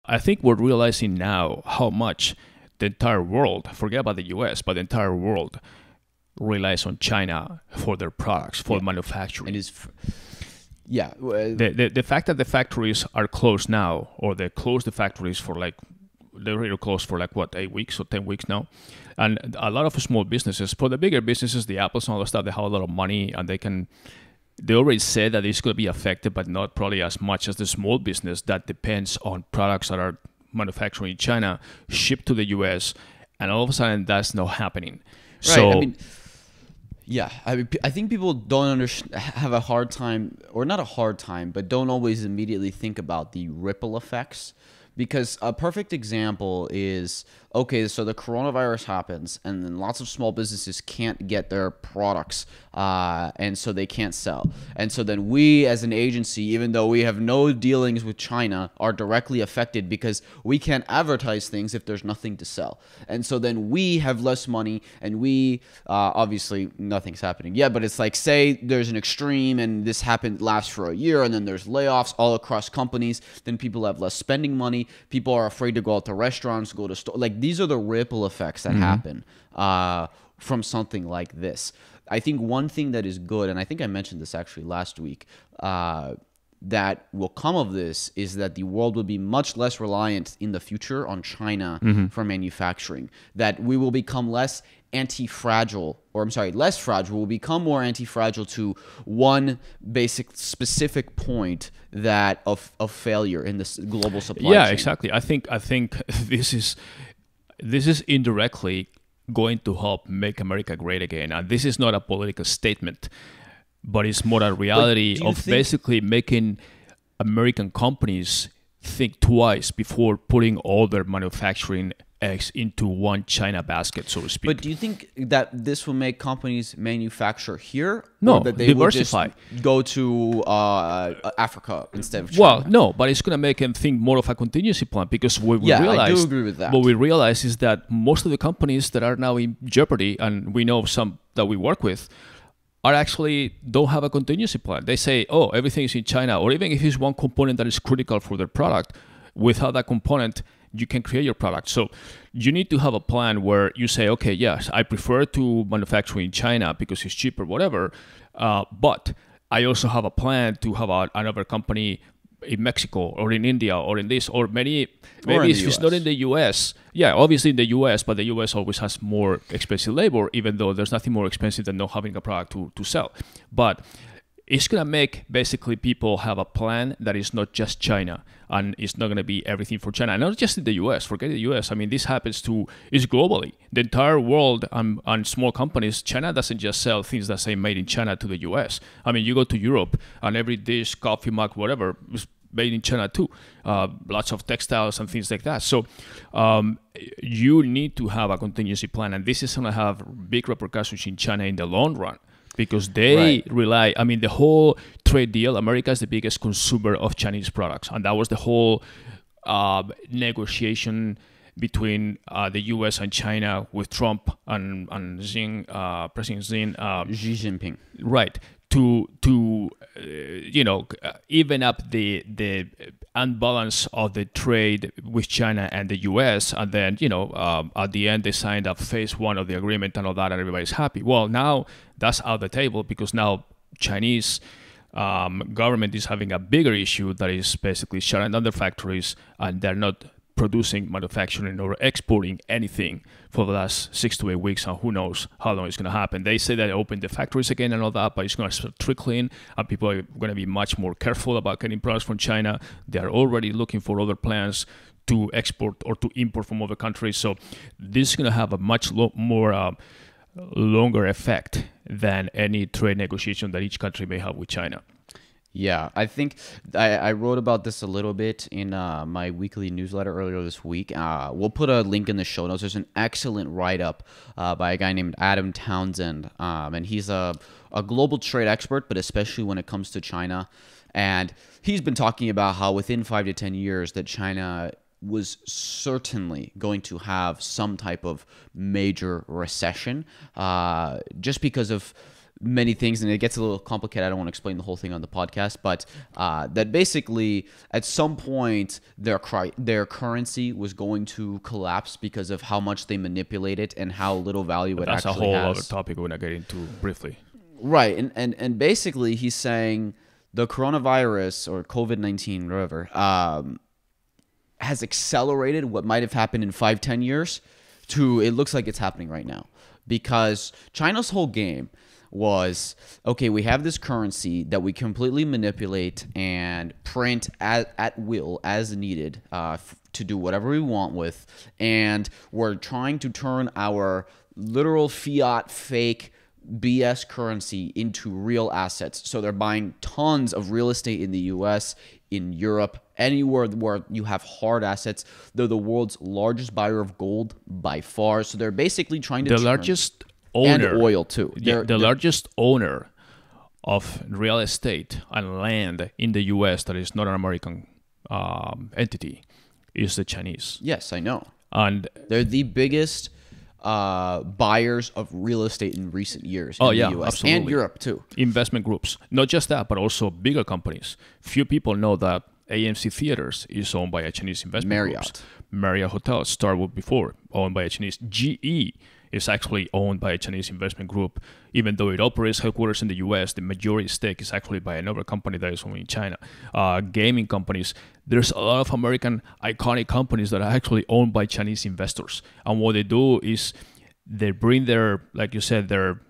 I think we're realizing now how much the entire world, forget about the US, but the entire world relies on China for their products, for manufacturing. It is, yeah. The fact that the factories are closed now, or they closed the factories for like, they're already closed for like what, 8 weeks or 10 weeks now, and a lot of small businesses, for the bigger businesses, the Apples and all the stuff, they have a lot of money and they already said that it's going to be affected, but not probably as much as the small business that depends on products that are manufactured in China, shipped to the US, and all of a sudden that's not happening. Right. So I mean, yeah, I think people don't have a hard time, or not a hard time, but don't always immediately think about the ripple effects. Because a perfect example is, okay, so the coronavirus happens, and then lots of small businesses can't get their products, and so they can't sell. And so then we, as an agency, even though we have no dealings with China, are directly affected because we can't advertise things if there's nothing to sell. And so then we have less money, and we, obviously, nothing's happening yet, but it's like, say there's an extreme, and this lasts for a year, and then there's layoffs all across companies, then people have less spending money. People are afraid to go out to restaurants, go to stores. Like, these are the ripple effects that happen from something like this. I think one thing that is good, and I think I mentioned this actually last week, that will come of this is that the world will be much less reliant in the future on China for manufacturing. That we will become less anti-fragile, or I'm sorry, less fragile. We'll become more anti-fragile to one basic specific point that of failure in this global supply chain. Yeah, exactly. I think this is indirectly going to help make America great again. And this is not a political statement, but it's more a reality of basically making American companies think twice before putting all their manufacturing eggs into one China basket, so to speak. But do you think that this will make companies manufacture here? No, or that they diversify. Will just go to Africa instead of China? Well, no, but it's going to make them think more of a contingency plan, because what we realize, I do agree with that. What we realize is that most of the companies that are now in jeopardy, and we know some that we work with, are actually don't have a contingency plan. They say, oh, everything is in China, or even if it's one component that is critical for their product, without that component, you can create your product. So you need to have a plan where you say, okay, yes, I prefer to manufacture in China because it's cheaper, whatever. But I also have a plan to have another company in Mexico or in India or in this, or maybe if it's not in the US. Yeah, obviously in the US, but the US always has more expensive labor, even though there's nothing more expensive than not having a product to sell. But it's going to make basically people have a plan that is not just China, and it's not going to be everything for China. And not just in the US, forget the US. I mean, this happens it's globally. The entire world and small companies, China doesn't just sell things that say made in China to the US. I mean, you go to Europe and every dish, coffee mug, whatever, is made in China too. Lots of textiles and things like that. So you need to have a contingency plan, and this is going to have big repercussions in China in the long run. Because they rely, I mean, the whole trade deal, America is the biggest consumer of Chinese products. And that was the whole negotiation between the US and China with Trump and President Xi Jinping. Right. To even up the unbalance of the trade with China and the US, and then at the end they signed up phase 1 of the agreement and all that, and everybody's happy. Well, now that's out the table, because now Chinese government is having a bigger issue, that is basically shutting down their factories, and they're not producing, manufacturing, or exporting anything for the last 6 to 8 weeks, and who knows how long it's going to happen. They say that they opened the factories again and all that, but it's going to start trickling, and people are going to be much more careful about getting products from China. They are already looking for other plans to export or to import from other countries. So this is going to have a much more longer effect than any trade negotiation that each country may have with China. Yeah, I think I wrote about this a little bit in my weekly newsletter earlier this week. We'll put a link in the show notes. There's an excellent write-up by a guy named Adam Townsend, and he's a global trade expert, but especially when it comes to China. And he's been talking about how within 5 to 10 years that China was certainly going to have some type of major recession, just because of many things, and it gets a little complicated. I don't want to explain the whole thing on the podcast, but that basically at some point their currency was going to collapse because of how much they manipulate it and how little value it That's actually a whole has. other topic we're going to get into briefly. Right, and basically he's saying the coronavirus or COVID-19, whatever, has accelerated what might have happened in 5-10 years to it looks like it's happening right now. Because China's whole game was, okay, we have this currency that we completely manipulate and print at will as needed to do whatever we want with. And we're trying to turn our literal fiat fake BS currency into real assets. So they're buying tons of real estate in the US, in Europe, anywhere where you have hard assets. They're the world's largest buyer of gold by far. So they're basically trying to The largest owner. and oil too. Yeah, the largest owner of real estate and land in the US that is not an American entity is the Chinese. Yes, I know. And They're the biggest buyers of real estate in recent years in the US absolutely. and Europe too. Investment groups. Not just that, but also bigger companies. Few people know that AMC Theaters is owned by a Chinese investment Marriott. groups. Marriott Hotels, Starwood before, owned by a Chinese. GE is actually owned by a Chinese investment group. Even though it operates headquarters in the US, the majority stake is actually by another company that is owned in China. Gaming companies. There's a lot of American iconic companies that are actually owned by Chinese investors. And what they do is they bring their, like you said, their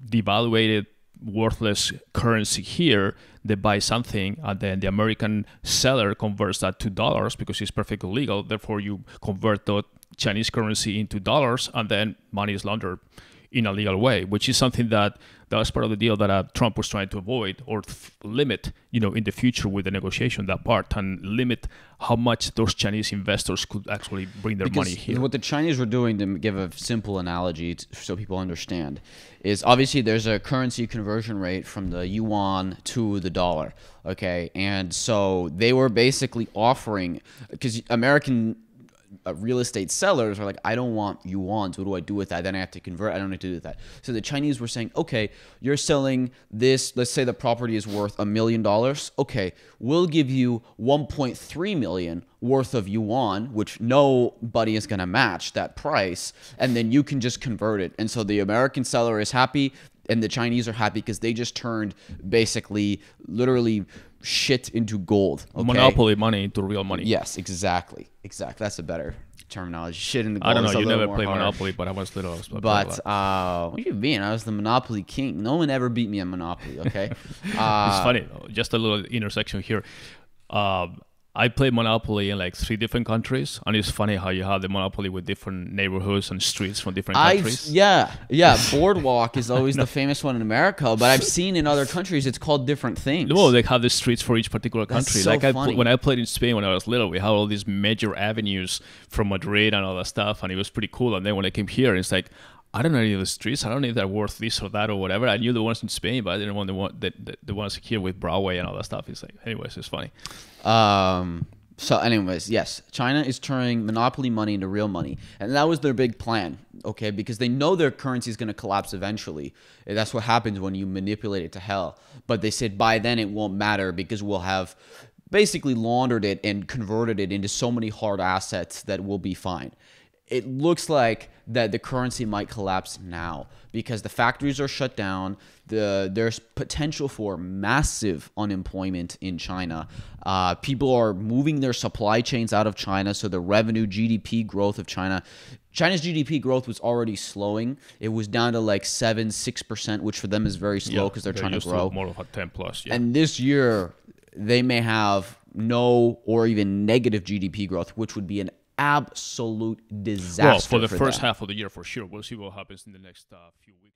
devaluated, worthless currency here. They buy something, and then the American seller converts that to dollars because it's perfectly legal. Therefore, you convert the Chinese currency into dollars, and then money is laundered in a legal way, which is something that was part of the deal that Trump was trying to avoid or limit, in the future with the negotiation, that part, and limit how much those Chinese investors could actually bring their money here. What the Chinese were doing, to give a simple analogy so people understand, is obviously there's a currency conversion rate from the yuan to the dollar, okay? And so they were basically offering, because American real estate sellers are like, I don't want yuans. What do I do with that? Then I have to convert. I don't know what to do with that. So the Chinese were saying, okay, you're selling this. Let's say the property is worth $1 million. Okay, we'll give you 1.3 million worth of yuan, which nobody is going to match that price. And then you can just convert it. And so the American seller is happy and the Chinese are happy because they just turned basically literally shit into gold. Okay? Monopoly money into real money. Yes, exactly. That's a better terminology. Shit in the gold. I don't know. is a You little never more played harsh. Monopoly, but I was little. But what do you mean? I was the Monopoly king. No one ever beat me at Monopoly. Okay. It's funny. Just a little intersection here. I played Monopoly in like 3 different countries, and it's funny how you have the Monopoly with different neighborhoods and streets from different countries. Yeah. Boardwalk is always the famous one in America, but I've seen in other countries it's called different things. Well, they have the streets for each particular That's country. so Like funny. when I played in Spain when I was little, we had all these major avenues from Madrid and all that stuff, and it was pretty cool. And then when I came here, it's like, I don't know any of the streets. I don't know if they're worth this or that or whatever. I knew the ones in Spain, but I didn't know the ones here with Broadway and all that stuff. It's like, anyways, it's funny. So anyways, yes, China is turning monopoly money into real money. And that was their big plan, okay? Because they know their currency is going to collapse eventually. And that's what happens when you manipulate it to hell. But they said by then it won't matter because we'll have basically laundered it and converted it into so many hard assets that we'll be fine. It looks like that the currency might collapse now because the factories are shut down. There's potential for massive unemployment in China. People are moving their supply chains out of China, so the revenue, GDP growth of China's GDP growth was already slowing. It was down to like 6%, which for them is very slow because they're trying to grow. More of a 10 plus. Yeah. And this year, they may have no or even negative GDP growth, which would be an absolute disaster. Well, for the first them. half of the year, for sure. We'll see what happens in the next few weeks.